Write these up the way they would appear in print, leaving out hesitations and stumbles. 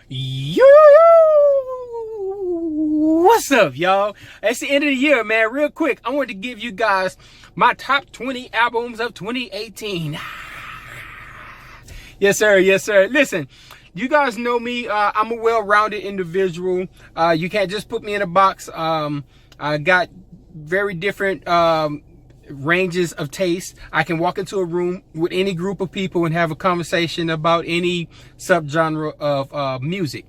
Yo, what's up, y'all? It's the end of the year, man. Real quick, I wanted to give you guys my top 20 albums of 2018. Yes, sir. Yes, sir. Listen, you guys know me. I'm a well-rounded individual. You can't just put me in a box. I got very different ranges of taste. I can walk into a room with any group of people and have a conversation about any subgenre of music.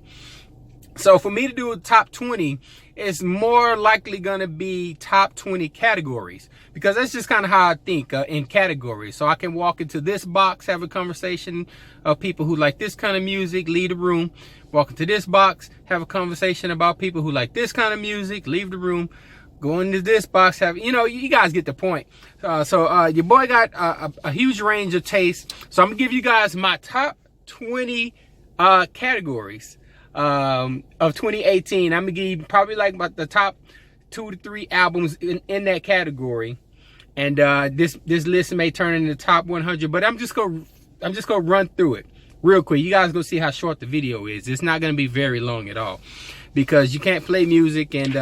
So for me to do a top 20, it's more likely going to be top 20 categories, because that's just kind of how I think in categories. So I can walk into this box, have a conversation of people who like this kind of music, leave the room. Walk into this box, have a conversation about people who like this kind of music, leave the room. Go into this box, have, you guys get the point. So your boy got a huge range of taste. So I'm gonna give you guys my top 20 categories of 2018. I'm gonna give you probably like about the top 2 to 3 albums in that category. And this list may turn into the top 100, but I'm just gonna run through it real quick. You guys go see how short the video is. It's not gonna be very long at all, because you can't play music, and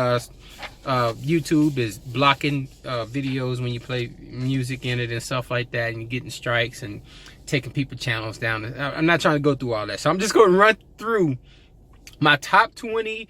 YouTube is blocking videos when you play music in it and stuff like that, and you're getting strikes and taking people's channels down. I'm not trying to go through all that, so I'm just going to run through my top 20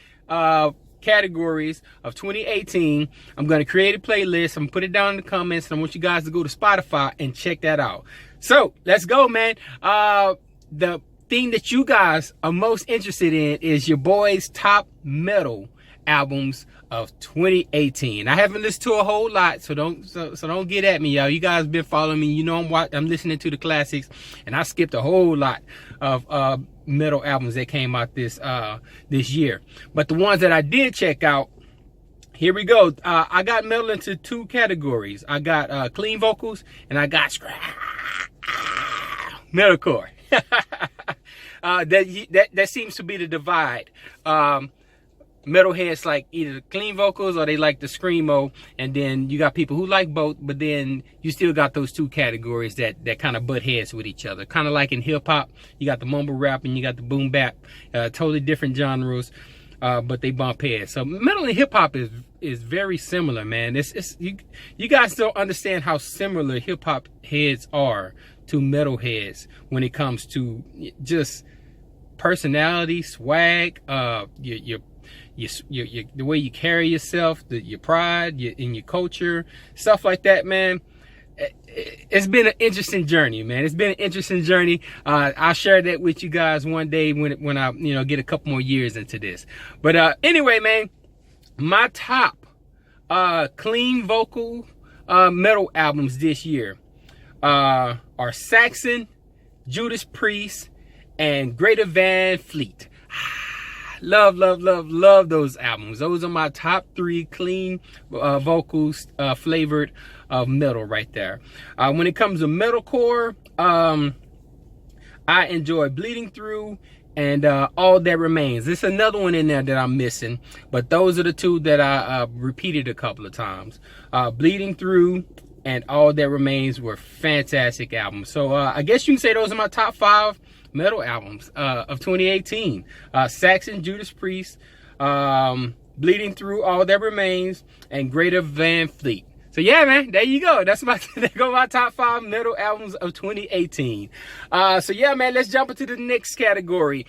categories of 2018. I'm going to create a playlist. I'm going to put it down in the comments, and I want you guys to go to Spotify and check that out. So let's go, man. The thing that you guys are most interested in is your boy's top metal albums of 2018. I haven't listened to a whole lot, so don't get at me, y'all. You guys been following me. You know I'm listening to the classics, and I skipped a whole lot of metal albums that came out this year. But the ones that I did check out, here we go. I got metal into 2 categories. I got clean vocals, and I got metalcore. That seems to be the divide. Metalheads like either the clean vocals or they like the screamo, and then you got people who like both, but then you still got those 2 categories that kind of butt heads with each other. Kind of like in hip-hop, you got the mumble rap and you got the boom bap, totally different genres, but they bump heads. So metal and hip-hop is very similar, man. You guys don't understand how similar hip-hop heads are to metal heads when it comes to just personality, swag, the way you carry yourself, your pride, in your culture, stuff like that, man. It's been an interesting journey, man. It's been an interesting journey. I'll share that with you guys one day when I get a couple more years into this. But anyway, man, my top clean vocal metal albums this year are Saxon, Judas Priest, and Greta Van Fleet. Love those albums. Those are my top 3 clean vocals flavored of metal right there. When it comes to metalcore, I enjoy Bleeding Through and All That Remains. There's another one in there that I'm missing, but those are the 2 that I repeated a couple of times. Bleeding Through and All That Remains were fantastic albums. So I guess you can say those are my top 5 metal albums of 2018. Saxon, Judas Priest, Bleeding Through, All That Remains, and Greta Van Fleet. So yeah, man, there you go. There go my top 5 metal albums of 2018. So yeah, man, let's jump into the next category.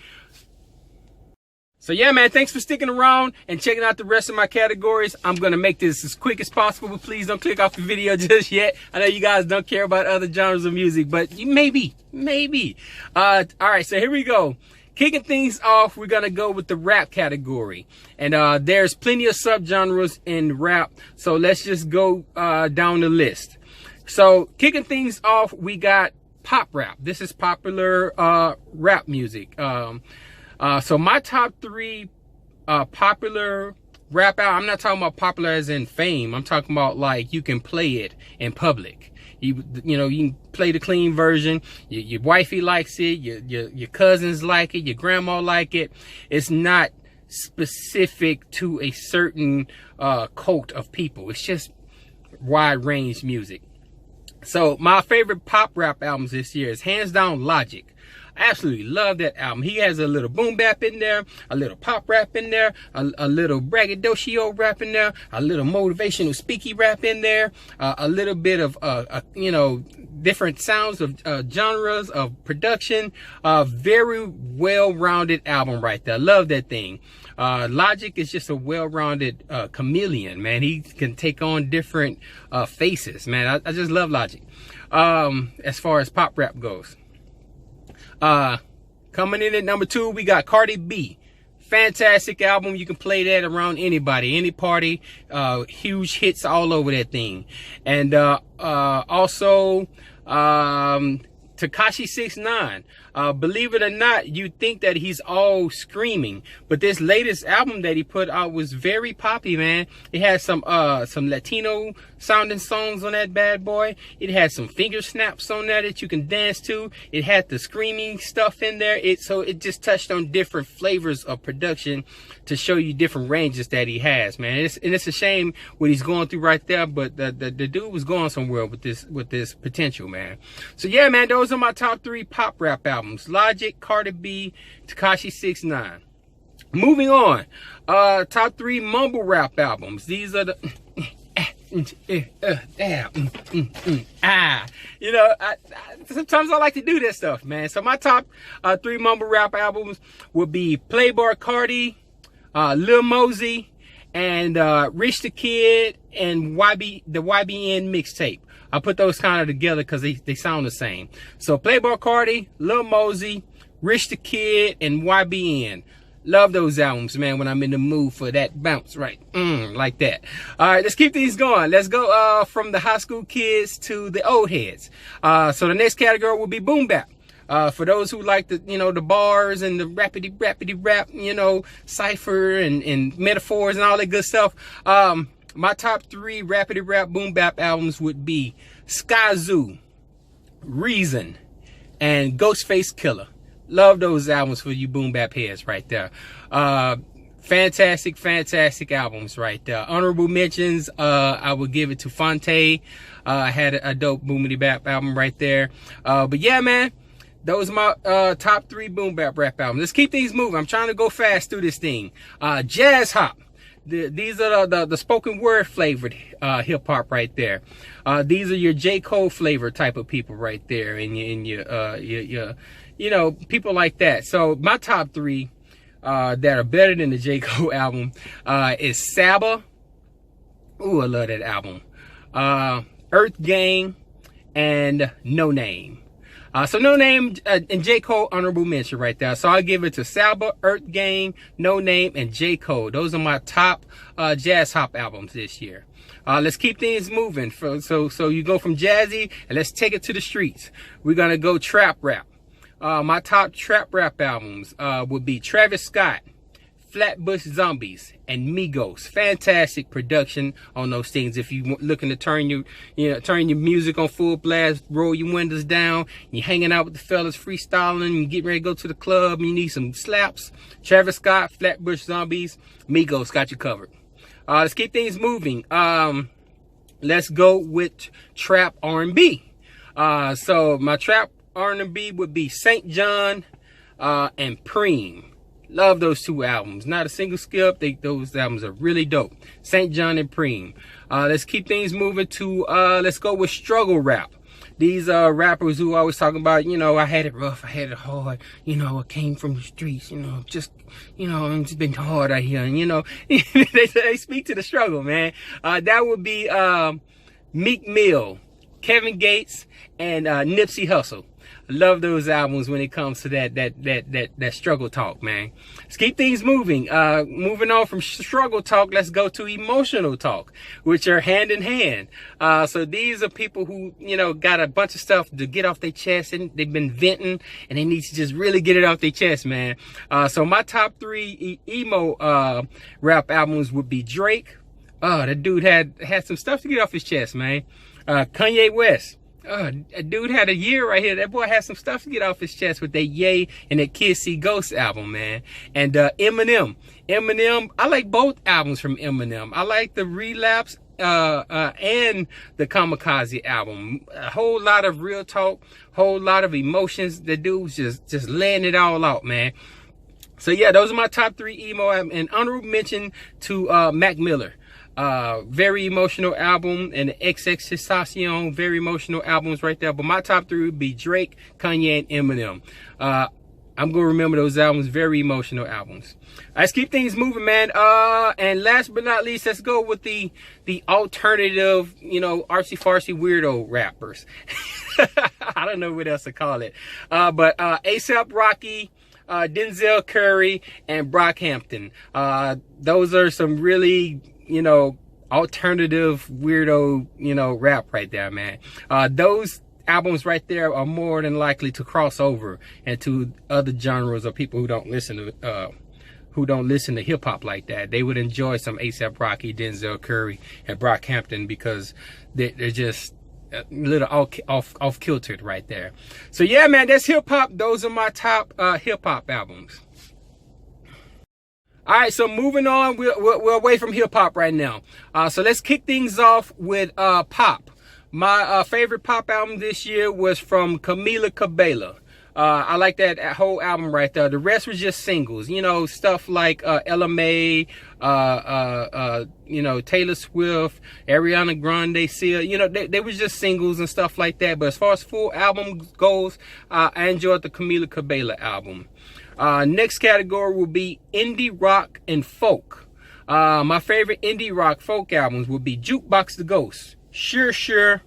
So yeah, man, thanks for sticking around and checking out the rest of my categories. I'm going to make this as quick as possible, but please don't click off the video just yet. I know you guys don't care about other genres of music, but maybe. All right, so here we go. Kicking things off, we're going to go with the rap category. And there's plenty of subgenres in rap, so let's just go down the list. So kicking things off, we got pop rap. This is popular rap music. So my top 3 popular rap album, I'm not talking about popular as in fame. I'm talking about like you can play it in public. You can play the clean version. Your wifey likes it. Your cousins like it. Your grandma like it. It's not specific to a certain cult of people. It's just wide range music. So my favorite pop rap albums this year is hands down Logic. Absolutely love that album. He has a little boom bap in there, a little pop rap in there, a little braggadocio rap in there, a little motivational speaky rap in there, a little bit of you know, different sounds of genres of production. Very well-rounded album right there. Love that thing. Logic is just a well-rounded chameleon, man. He can take on different faces, man. I just love Logic. As far as pop rap goes. Coming in at number 2, we got Cardi B. Fantastic album. You can play that around anybody, any party. Huge hits all over that thing. And also Tekashi 6ix9ine. Believe it or not, you think that he's all screaming, but this latest album that he put out was very poppy, man. It had some Latino sounding songs on that bad boy. It had some finger snaps on there that you can dance to. It had the screaming stuff in there. So it just touched on different flavors of production to show you different ranges that he has, man. And it's a shame what he's going through right there, but the dude was going somewhere with this potential, man. So yeah, man, those are my top 3 pop rap albums. Logic, Cardi B, Tekashi 6ix9ine. Moving on, top 3 mumble rap albums. These are the you know, sometimes I like to do this stuff, man. So my top 3 mumble rap albums would be Playboi Carti, Lil Mosey, and Rich the Kid, and the YBN mixtape. I put those kind of together because they sound the same. So Playboi Carti, Lil Mosey, Rich the Kid, and YBN. Love those albums, man, when I'm in the mood for that bounce, right? Like that. All right, let's keep these going. Let's go from the high school kids to the old heads. So the next category will be boom bap. For those who like the, you know, the bars and the rapidy rap, you know, cipher and metaphors and all that good stuff. My top 3 rapidy rap boom bap albums would be Skyzoo, Reason, and Ghostface Killer. Love those albums for you boom bap heads right there. Fantastic albums right there. Honorable mentions, I would give it to Fonte. I had a dope boomity bap album right there. But yeah, man, those are my top 3 boom bap rap albums. Let's keep things moving. I'm trying to go fast through this thing. Jazz hop. These are the spoken word flavored hip hop right there. These are your J. Cole flavor type of people right there, and your you know, people like that. So my top 3 that are better than the J. Cole album is Saba. Ooh, I love that album. Earth Gang and No Name. So No Name and J. Cole, honorable mention right there. So I'll give it to Saba, Earth Gang, No Name, and J. Cole. Those are my top jazz hop albums this year. Let's keep things moving. So you go from jazzy and let's take it to the streets. We're gonna go trap rap. My top trap rap albums would be Travis Scott, Flatbush Zombies, and Migos. Fantastic production on those things. If you looking to turn your music on full blast, roll your windows down, you're hanging out with the fellas, freestyling, you get ready to go to the club, you need some slaps. Travis Scott, Flatbush Zombies, Migos got you covered. Let's keep things moving. Let's go with trap R&B. So my trap R&B would be St. John and Preem. Love those 2 albums. Not a single skip. Those albums are really dope. St. John and Preem. Let's keep things moving to, let's go with struggle rap. These rappers who always talking about, you know, I had it rough, I had it hard, you know, I came from the streets, you know, just, you know, it's been hard out here, and, you know, they speak to the struggle, man. That would be Meek Mill, Kevin Gates, and Nipsey Hussle. I love those albums when it comes to that struggle talk, man. Let's keep things moving. Moving on from struggle talk, let's go to emotional talk, which are hand in hand. So these are people who, you know, got a bunch of stuff to get off their chest, and they've been venting, and they need to just really get it off their chest, man. So my top 3 emo rap albums would be Drake. Oh, that dude had some stuff to get off his chest, man. Kanye West. A dude had a year right here. That boy had some stuff to get off his chest with that Ye and that Kids See Ghosts album, man. And Eminem, I like both albums from Eminem. I like the Relapse and the Kamikaze album. A whole lot of real talk, whole lot of emotions. The dude's just laying it all out, man. So yeah, those are my top 3 emo albums. And honorable mention to Mac Miller. Very emotional album, and the XXXTentacion, very emotional albums right there. But my top 3 would be Drake, Kanye, and Eminem. I'm gonna remember those albums, very emotional albums. Let's keep things moving, man. And last but not least, let's go with the alternative, you know, artsy fartsy weirdo rappers. I don't know what else to call it. But A$AP Rocky, Denzel Curry, and Brockhampton. Those are some really, you know, alternative weirdo, you know, rap right there, man. Those albums right there are more than likely to cross over into other genres or people who don't listen to hip hop like that. They would enjoy some A$AP Rocky, Denzel Curry, and Brockhampton because they're just a little off kiltered right there. So yeah, man, that's hip hop. Those are my top hip hop albums. All right, so moving on, we're away from hip hop right now. So let's kick things off with pop. My favorite pop album this year was from Camila Cabello. I like that whole album right there. The rest was just singles, you know, stuff like Ella Mai, you know, Taylor Swift, Ariana Grande, Sia. You know, they was just singles and stuff like that. But as far as full album goes, I enjoyed the Camila Cabello album. Next category will be indie rock and folk. My favorite indie rock folk albums would be Jukebox the Ghost, Sure,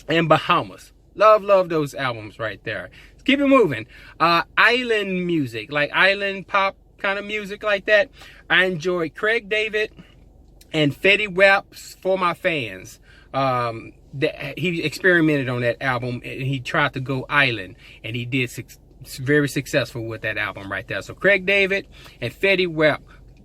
and Bahamas. Love those albums right there. Let's keep it moving. Island music, like island pop kind of music like that. I enjoy Craig David and Fetty Wap's For My Fans. He experimented on that album and he tried to go island, and he did very successful with that album right there. So Craig David and Fetty Wap,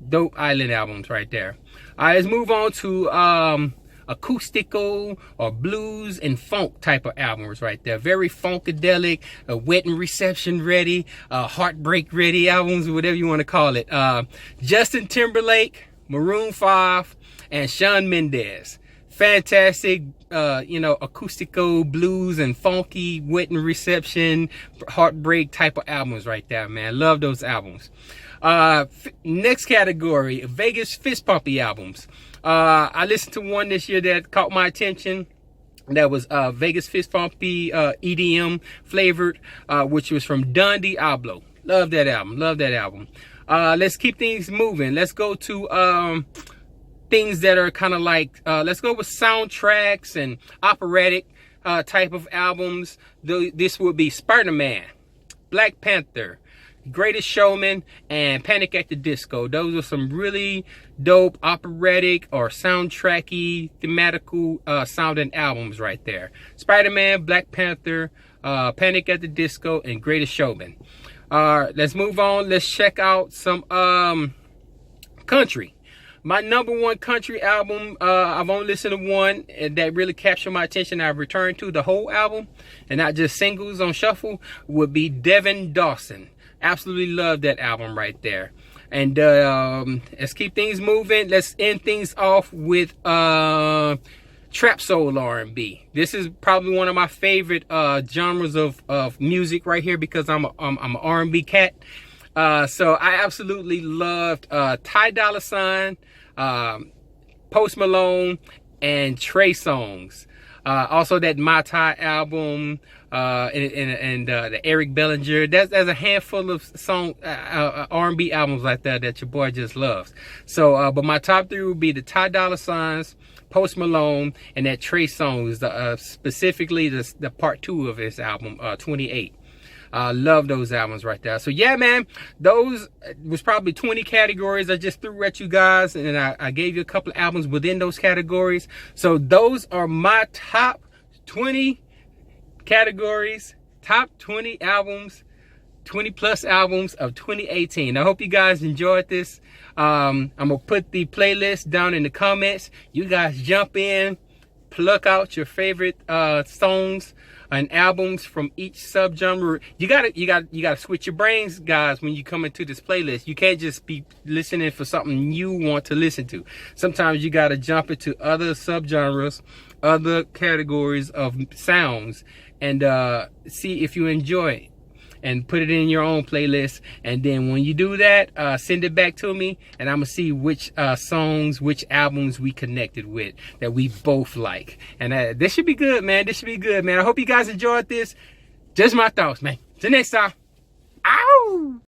dope island albums right there. All right, let's move on to acoustical or blues and funk type of albums right there. Very funkadelic, wedding reception ready, heartbreak ready albums, whatever you want to call it. Justin Timberlake, Maroon 5, and Shawn Mendes. Fantastic, you know, acoustical blues and funky wedding reception, heartbreak type of albums right there, man. Love those albums. Next category, Vegas fist pumpy albums. I listened to one this year that caught my attention. That was Vegas fist pumpy EDM flavored, which was from Don Diablo. Love that album. Let's keep things moving. Let's go to things that are kind of like, let's go with soundtracks and operatic type of albums. This would be Spider-Man, Black Panther, Greatest Showman, and Panic at the Disco. Those are some really dope operatic or soundtracky, thematical sounding albums right there. Spider-Man, Black Panther, Panic at the Disco, and Greatest Showman. Let's move on. Let's check out some country. My number one country album, I've only listened to one that really captured my attention. I've returned to the whole album and not just singles on shuffle, would be Devin Dawson. Absolutely love that album right there. And let's keep things moving. Let's end things off with trap soul R&B. This is probably one of my favorite genres of music right here because I'm an R&B cat. So I absolutely loved Ty Dolla $ign, Post Malone, and Trey Songz. Also that My Ty album, and the Eric Bellinger. There's a handful of R&B albums like that your boy just loves. So, but my top 3 would be the Ty Dolla $igns, Post Malone, and that Trey Songz, specifically the part 2 of his album, 28. Love those albums right there. So yeah, man, those was probably 20 categories I just threw at you guys, and I gave you a couple of albums within those categories. So those are my top 20 categories, top 20 albums, 20 plus albums of 2018. I hope you guys enjoyed this. I'm gonna put the playlist down in the comments. You guys jump in, pluck out your favorite songs and albums from each subgenre. You gotta switch your brains, guys, when you come into this playlist. You can't just be listening for something you want to listen to. Sometimes you gotta jump into other subgenres, other categories of sounds, and see if you enjoy it, and put it in your own playlist. And then when you do that, send it back to me, and I'm gonna see which songs, which albums we connected with that we both like. And this should be good, man. This should be good, man. I hope you guys enjoyed this. Just my thoughts, man. Till next time. Ow!